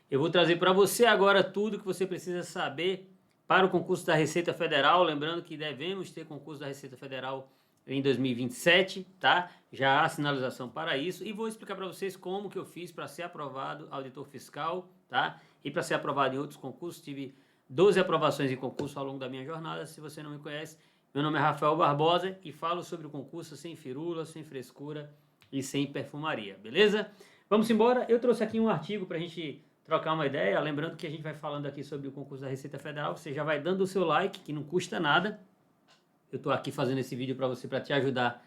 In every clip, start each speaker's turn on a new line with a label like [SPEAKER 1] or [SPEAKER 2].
[SPEAKER 1] Eu vou trazer para você agora tudo que você precisa saber para o concurso da Receita Federal. Lembrando que devemos ter concurso da Receita Federal em 2027, tá? Já há sinalização para isso. E vou explicar para vocês como que eu fiz para ser aprovado auditor fiscal, tá? E para ser aprovado em outros concursos. Tive 12 aprovações em concurso ao longo da minha jornada. Se você não me conhece, meu nome é Rafael Barbosa e falo sobre o concurso sem firula, sem frescura e sem perfumaria, beleza? Vamos embora. Eu trouxe aqui um artigo para a gente trocar uma ideia. Lembrando que a gente vai falando aqui sobre o concurso da Receita Federal. Você já vai dando o seu like, que não custa nada. Eu estou aqui fazendo esse vídeo para você, para te ajudar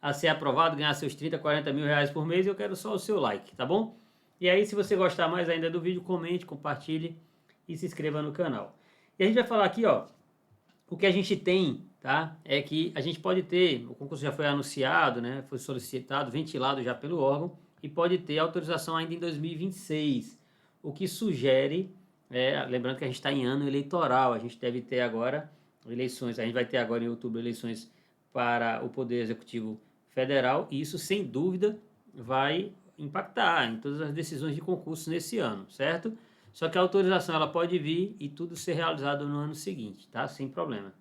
[SPEAKER 1] a ser aprovado, ganhar seus 30, 40 mil reais por mês. Eu quero só o seu like, tá bom? E aí, se você gostar mais ainda do vídeo, comente, compartilhe e se inscreva no canal. E a gente vai falar aqui, ó, o que a gente tem, tá? É que a gente pode ter, o concurso já foi anunciado, né? Foi solicitado, ventilado já pelo órgão e pode ter autorização ainda em 2026. O que sugere, lembrando que a gente está em ano eleitoral, a gente deve ter agora eleições, a gente vai ter agora em outubro eleições para o Poder Executivo Federal e isso sem dúvida vai impactar em todas as decisões de concurso nesse ano, certo? Só que a autorização ela pode vir e tudo ser realizado no ano seguinte, tá? Sem problema.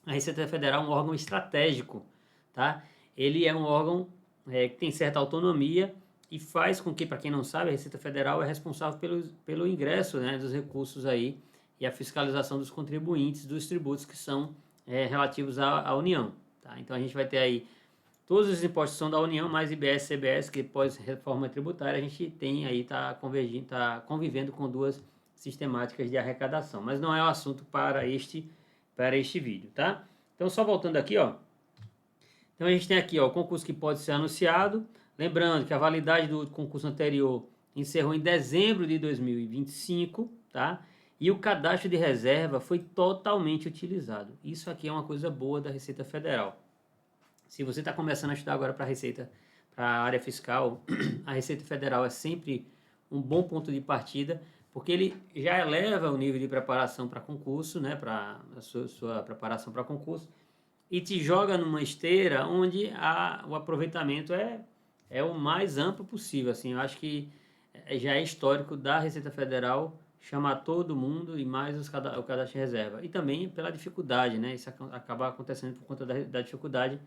[SPEAKER 1] A Receita Federal é um órgão estratégico, tá? Ele é um órgão que tem certa autonomia e faz com que, para quem não sabe, a Receita Federal é responsável pelo ingresso, né, dos recursos aí e a fiscalização dos contribuintes dos tributos que são relativos à União, tá? Então a gente vai ter aí todos os impostos são da União, mais IBS, CBS, que pós-reforma tributária a gente tem aí, está convivendo com duas sistemáticas de arrecadação. Mas não é o assunto para este vídeo, tá? Então, só voltando aqui, ó. Então, a gente tem aqui, ó, o concurso que pode ser anunciado. Lembrando que a validade do concurso anterior encerrou em dezembro de 2025, tá? E o cadastro de reserva foi totalmente utilizado. Isso aqui é uma coisa boa da Receita Federal. Se você está começando a estudar agora para a Receita, para a área fiscal, a Receita Federal é sempre um bom ponto de partida, porque ele já eleva o nível de preparação para concurso, né, para a sua preparação para concurso, e te joga numa esteira onde o aproveitamento é o mais amplo possível. Assim, eu acho que já é histórico da Receita Federal chamar todo mundo e mais o cadastro de reserva. E também pela dificuldade, né? Isso acaba acontecendo por conta da dificuldade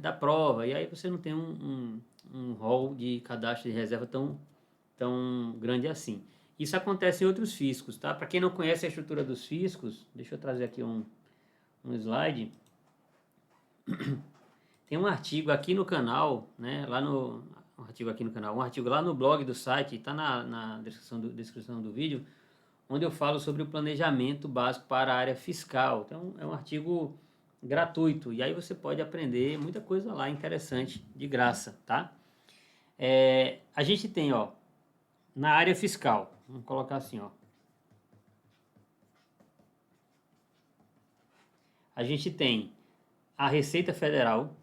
[SPEAKER 1] da prova, e aí você não tem um rol de cadastro de reserva tão grande assim. Isso acontece em outros fiscos, tá? Para quem não conhece a estrutura dos fiscos, deixa eu trazer aqui um slide. Tem um artigo aqui no canal, né? Um artigo lá no blog do site, está na descrição do vídeo, onde eu falo sobre o planejamento básico para a área fiscal. Então, é um artigo gratuito, e aí você pode aprender muita coisa lá interessante, de graça, tá? A gente tem, ó, na área fiscal, vamos colocar assim, ó. A gente tem a Receita Federal,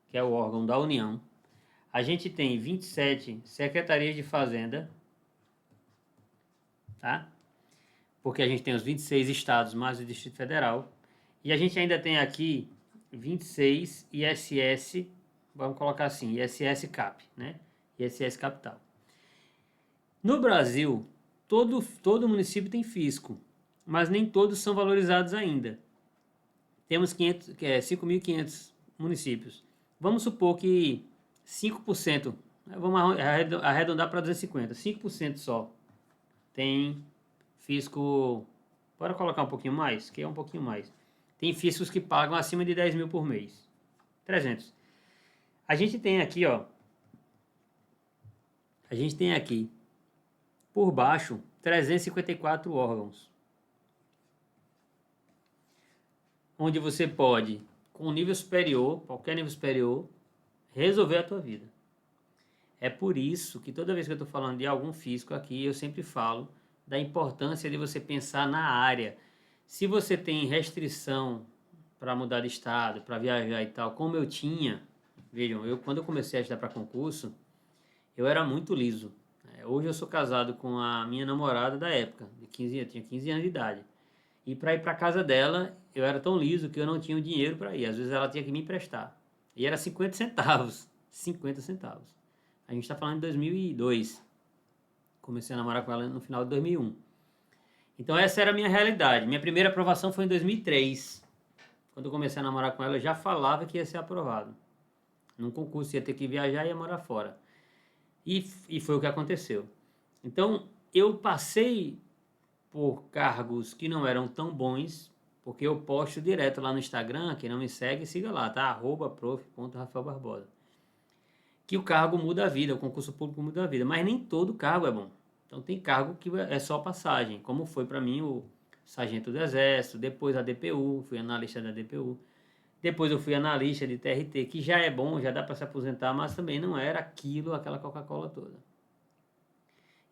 [SPEAKER 1] que é o órgão da União. A gente tem 27 secretarias de Fazenda, tá? Porque a gente tem os 26 estados mais o Distrito Federal. E a gente ainda tem aqui 26 ISS, vamos colocar assim, ISS Cap, né? ISS Capital. No Brasil, todo município tem fisco, mas nem todos são valorizados ainda. Temos 5.500 municípios. Vamos supor que 5%, vamos arredondar para 250, 5% só tem fisco. Bora colocar um pouquinho mais, que é um pouquinho mais. Tem fiscos que pagam acima de 10 mil por mês. 300. A gente tem aqui, ó. A gente tem aqui, por baixo, 354 órgãos. Onde você pode, com nível superior, qualquer nível superior, resolver a tua vida. É por isso que toda vez que eu estou falando de algum fisco aqui, eu sempre falo da importância de você pensar na área. Se você tem restrição para mudar de estado, para viajar e tal, como eu tinha, vejam, quando eu comecei a estudar para concurso, eu era muito liso. Hoje eu sou casado com a minha namorada da época, eu tinha 15 anos de idade. E para ir para casa dela, eu era tão liso que eu não tinha o dinheiro para ir. Às vezes ela tinha que me emprestar. E era 50 centavos. 50 centavos. A gente está falando de 2002. Comecei a namorar com ela no final de 2001. Então essa era a minha realidade. Minha primeira aprovação foi em 2003. Quando eu comecei a namorar com ela, eu já falava que ia ser aprovado. Num concurso ia ter que viajar e ia morar fora. E foi o que aconteceu. Então eu passei por cargos que não eram tão bons, porque eu posto direto lá no Instagram. Quem não me segue, siga lá, tá? @prof.rafaelbarbosa. Que o cargo muda a vida, o concurso público muda a vida, mas nem todo cargo é bom. Então tem cargo que é só passagem, como foi para mim o sargento do Exército, depois a DPU, fui analista da DPU, depois eu fui analista de TRT, que já é bom, já dá para se aposentar, mas também não era aquela Coca-Cola toda.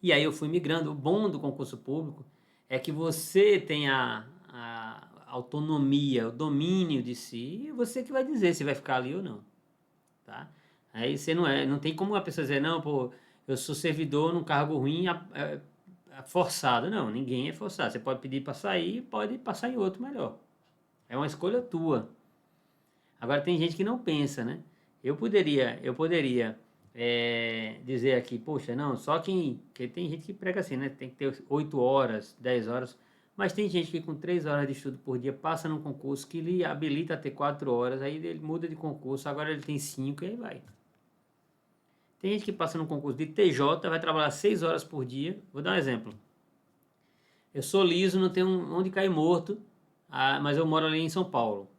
[SPEAKER 1] E aí eu fui migrando. O bom do concurso público é que você tem a autonomia, o domínio de si, e você que vai dizer se vai ficar ali ou não, tá? Aí você não tem como a pessoa dizer, não, pô, eu sou servidor num cargo ruim, forçado. Não, ninguém é forçado. Você pode pedir para sair, pode passar em outro melhor. É uma escolha tua. Agora tem gente que não pensa, né? Eu poderia dizer aqui, poxa, não, só que tem gente que prega assim, né? Tem que ter 8 horas, 10 horas, mas tem gente que com 3 horas de estudo por dia passa num concurso que lhe habilita a ter 4 horas, aí ele muda de concurso, agora ele tem 5 e aí vai. Tem gente que passa num concurso de TJ, vai trabalhar 6 horas por dia. Vou dar um exemplo. Eu sou liso, não tenho onde cair morto, mas eu moro ali em São Paulo.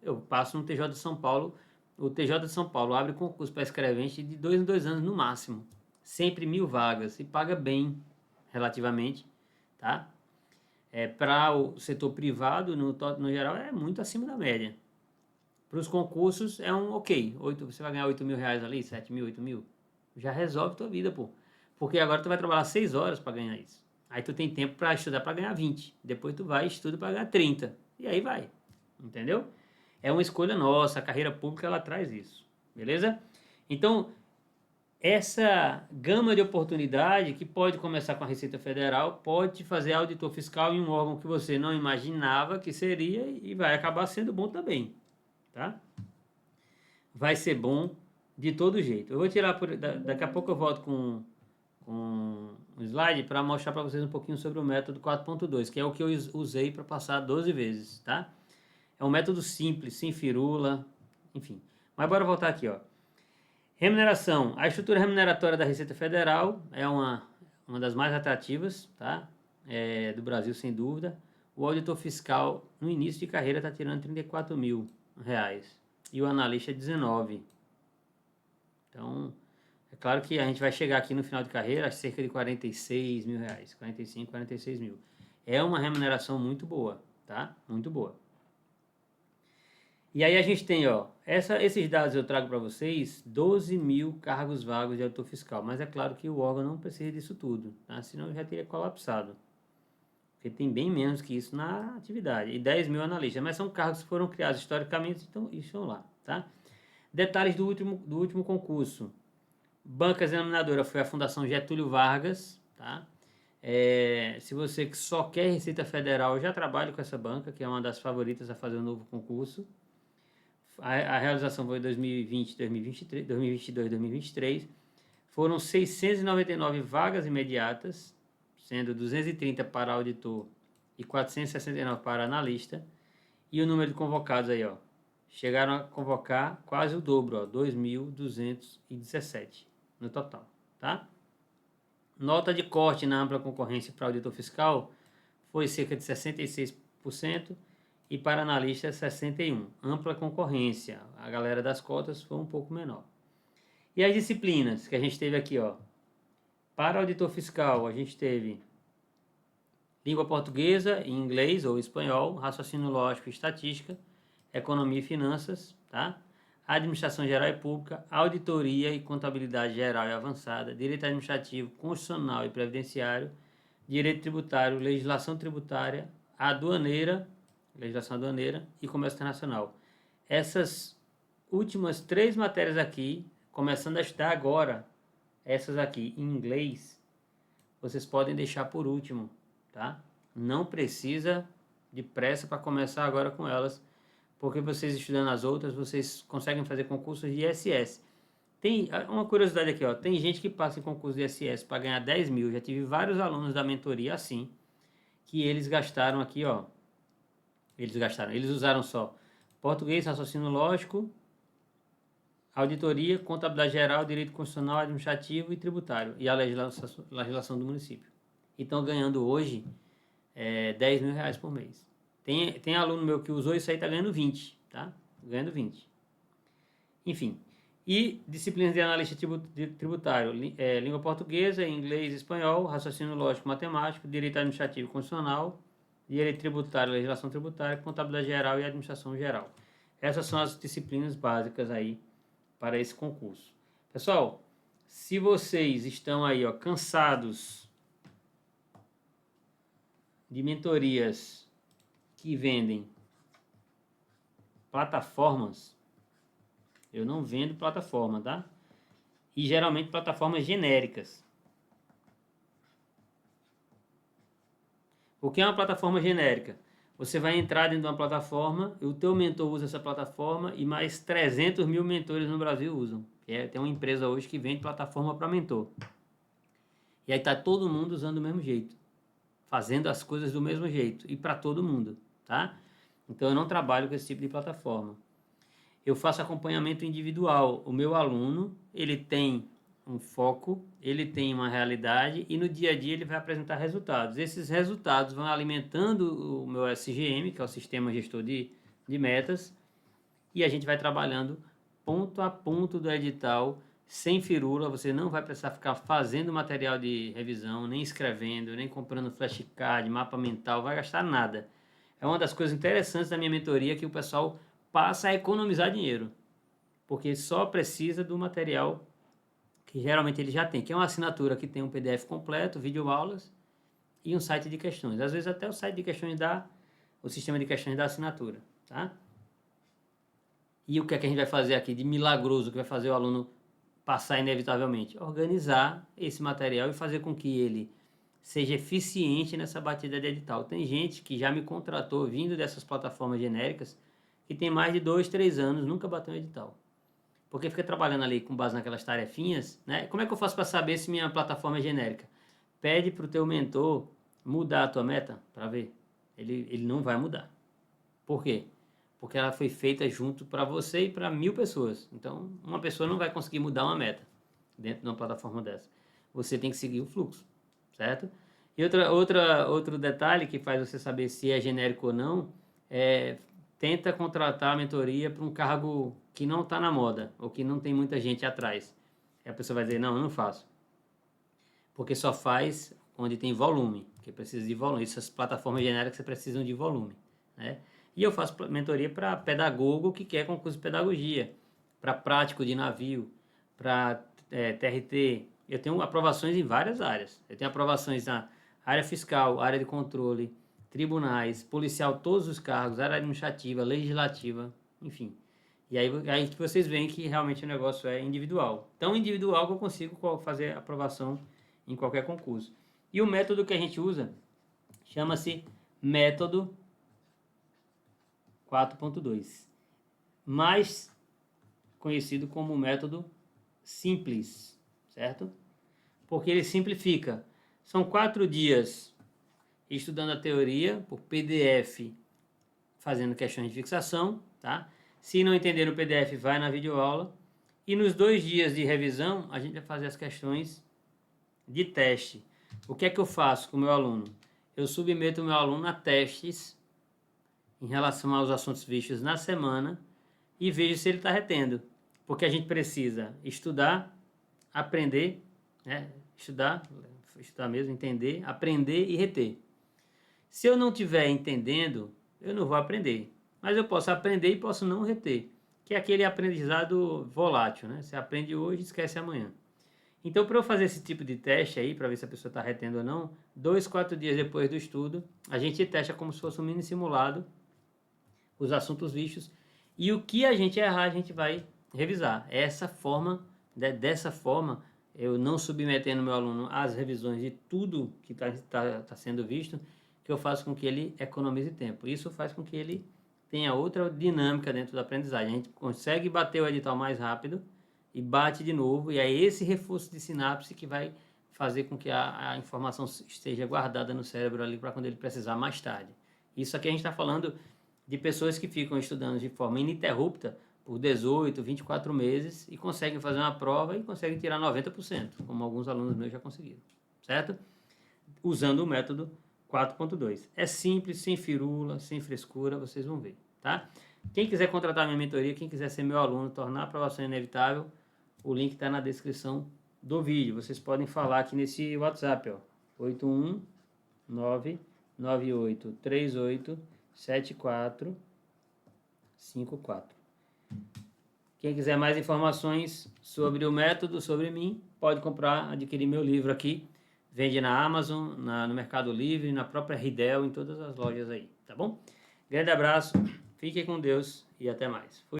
[SPEAKER 1] Eu passo no TJ de São Paulo. O TJ de São Paulo abre concurso para escrevente de 2 em 2 anos no máximo. Sempre 1.000 vagas e paga bem, relativamente, tá? Para o setor privado, no geral, é muito acima da média. Para os concursos é um ok. Você vai ganhar 8 mil reais ali, 7 mil, 8 mil. Já resolve tua vida, pô. Porque agora tu vai trabalhar 6 horas para ganhar isso. Aí tu tem tempo para estudar para ganhar 20. Depois tu vai e estuda para ganhar 30. E aí vai. Entendeu? É uma escolha nossa. A carreira pública ela traz isso. Beleza? Então, essa gama de oportunidade que pode começar com a Receita Federal, pode te fazer auditor fiscal em um órgão que você não imaginava que seria e vai acabar sendo bom também. Tá? Vai ser bom de todo jeito. Eu vou tirar daqui a pouco eu volto com um slide para mostrar para vocês um pouquinho sobre o método 4.2, que é o que eu usei para passar 12 vezes, tá? É um método simples, sem firula, enfim. Mas bora voltar aqui, ó. Remuneração. A estrutura remuneratória da Receita Federal é uma das mais atrativas, tá? Do Brasil, sem dúvida. O auditor fiscal, no início de carreira, está tirando 34 mil reais. E o analista 19. Então, é claro que a gente vai chegar aqui no final de carreira a cerca de 46 mil reais. 45, 46 mil. É uma remuneração muito boa, tá? Muito boa. E aí a gente tem, ó, esses dados eu trago para vocês, 12 mil cargos vagos de auditor fiscal. Mas é claro que o órgão não precisa disso tudo, tá? Senão já teria colapsado. Porque tem bem menos que isso na atividade. E 10 mil analistas. Mas são cargos que foram criados historicamente, então estão lá, tá? Detalhes do último concurso. Banca examinadora foi a Fundação Getúlio Vargas, tá? Se você que só quer Receita Federal, eu já trabalho com essa banca, que é uma das favoritas a fazer o novo concurso. A realização foi em 2020, 2023, 2022, 2023. Foram 699 vagas imediatas, sendo 230 para auditor e 469 para analista. E o número de convocados aí, ó, chegaram a convocar quase o dobro, ó, 2.217 no total, tá? Nota de corte na ampla concorrência para auditor fiscal foi cerca de 66% e para analista 61%. Ampla concorrência, a galera das cotas foi um pouco menor. E as disciplinas que a gente teve aqui, ó. Para auditor fiscal, a gente teve língua portuguesa, inglês ou espanhol, raciocínio lógico e estatística, economia e finanças, tá? Administração geral e pública, auditoria e contabilidade geral e avançada, direito administrativo, constitucional e previdenciário, direito tributário, legislação tributária, legislação aduaneira e comércio internacional. Essas últimas 3 matérias aqui, começando a estudar agora, essas aqui em inglês, vocês podem deixar por último, tá? Não precisa de pressa para começar agora com elas, porque vocês estudando as outras, vocês conseguem fazer concursos de ISS. Tem uma curiosidade aqui, ó. Tem gente que passa em concurso de SS para ganhar 10 mil. Já tive vários alunos da mentoria assim, que eles gastaram aqui, ó. Eles usaram só português, raciocínio lógico, auditoria, contabilidade geral, direito constitucional, administrativo e tributário, e a legislação do município. E estão ganhando hoje 10 mil reais por mês. Tem aluno meu que usou isso aí, tá ganhando 20, tá? Ganhando 20. Enfim. E disciplinas de analista tributário, língua portuguesa, inglês, espanhol, raciocínio lógico, matemático, direito administrativo e constitucional, direito tributário, legislação tributária, contabilidade geral e administração geral. Essas são as disciplinas básicas aí para esse concurso. Pessoal, se vocês estão aí, ó, cansados de mentorias que vendem plataformas, eu não vendo plataforma, tá? E geralmente plataformas genéricas. O que é uma plataforma genérica? Você vai entrar dentro de uma plataforma, e o teu mentor usa essa plataforma e mais 300 mil mentores no Brasil usam. Tem uma empresa hoje que vende plataforma para mentor. E aí tá todo mundo usando do mesmo jeito, fazendo as coisas do mesmo jeito e para todo mundo, tá? Então eu não trabalho com esse tipo de plataforma. Eu faço acompanhamento individual. O meu aluno, ele tem um foco, ele tem uma realidade e no dia a dia ele vai apresentar resultados. Esses resultados vão alimentando o meu SGM, que é o Sistema Gestor de Metas, e a gente vai trabalhando ponto a ponto do edital, sem firula. Você não vai precisar ficar fazendo material de revisão, nem escrevendo, nem comprando flashcard, mapa mental, vai gastar nada. É uma das coisas interessantes da minha mentoria que o pessoal passa a economizar dinheiro, porque só precisa do material que geralmente ele já tem, que é uma assinatura que tem um PDF completo, videoaulas e um site de questões. Às vezes até o site de questões o sistema de questões da assinatura, tá? E o que é que a gente vai fazer aqui de milagroso que vai fazer o aluno passar inevitavelmente? Organizar esse material e fazer com que ele seja eficiente nessa batida de edital. Tem gente que já me contratou vindo dessas plataformas genéricas que tem mais de 2, 3 anos, nunca bateu um edital. Porque fica trabalhando ali com base naquelas tarefinhas, né? Como é que eu faço para saber se minha plataforma é genérica? Pede para o teu mentor mudar a tua meta para ver. Ele não vai mudar. Por quê? Porque ela foi feita junto para você e para 1000 pessoas. Então, uma pessoa não vai conseguir mudar uma meta dentro de uma plataforma dessa. Você tem que seguir o fluxo, certo? E outro detalhe que faz você saber se é genérico ou não é tenta contratar a mentoria para um cargo que não está na moda ou que não tem muita gente atrás. E a pessoa vai dizer, não, eu não faço. Porque só faz onde tem volume, que precisa de volume. Essas plataformas genéricas precisam de volume, né? E eu faço mentoria para pedagogo que quer concurso de pedagogia, para prático de navio, para TRT. Eu tenho aprovações em várias áreas. Eu tenho aprovações na área fiscal, área de controle, tribunais, policial, todos os cargos, área administrativa, legislativa, enfim. E aí que vocês veem que realmente o negócio é individual. Tão individual que eu consigo fazer aprovação em qualquer concurso. E o método que a gente usa chama-se método 4.2, mais conhecido como método simples, certo? Porque ele simplifica. São 4 dias estudando a teoria por PDF, fazendo questões de fixação, tá? Se não entender o PDF, vai na videoaula. E nos 2 dias de revisão, a gente vai fazer as questões de teste. O que é que eu faço com o meu aluno? Eu submeto o meu aluno a testes em relação aos assuntos vistos na semana e vejo se ele está retendo. Porque a gente precisa estudar, aprender, né? Estudar mesmo, entender, aprender e reter. Se eu não estiver entendendo, eu não vou aprender. Mas eu posso aprender e posso não reter, que é aquele aprendizado volátil, né? Você aprende hoje e esquece amanhã. Então, para eu fazer esse tipo de teste aí, para ver se a pessoa está retendo ou não, 2, 4 dias depois do estudo, a gente testa como se fosse um mini simulado, os assuntos vistos, e o que a gente errar, a gente vai revisar. Dessa forma, eu não submetendo meu aluno às revisões de tudo que está sendo visto, que eu faço com que ele economize tempo. Isso faz com que ele tenha outra dinâmica dentro da aprendizagem. A gente consegue bater o edital mais rápido e bate de novo, e é esse reforço de sinapse que vai fazer com que a informação esteja guardada no cérebro ali para quando ele precisar mais tarde. Isso aqui a gente está falando de pessoas que ficam estudando de forma ininterrupta por 18, 24 meses e conseguem fazer uma prova e conseguem tirar 90%, como alguns alunos meus já conseguiram, certo? Usando o método 4.2. É simples, sem firula, sem frescura, vocês vão ver, tá? Quem quiser contratar minha mentoria, quem quiser ser meu aluno, tornar a aprovação inevitável, o link está na descrição do vídeo. Vocês podem falar aqui nesse WhatsApp, ó, 81998387454. Quem quiser mais informações sobre o método, sobre mim, pode comprar, adquirir meu livro aqui. Vende na Amazon, no Mercado Livre, na própria Ridel, em todas as lojas aí, tá bom? Grande abraço, fiquem com Deus e até mais. Fui.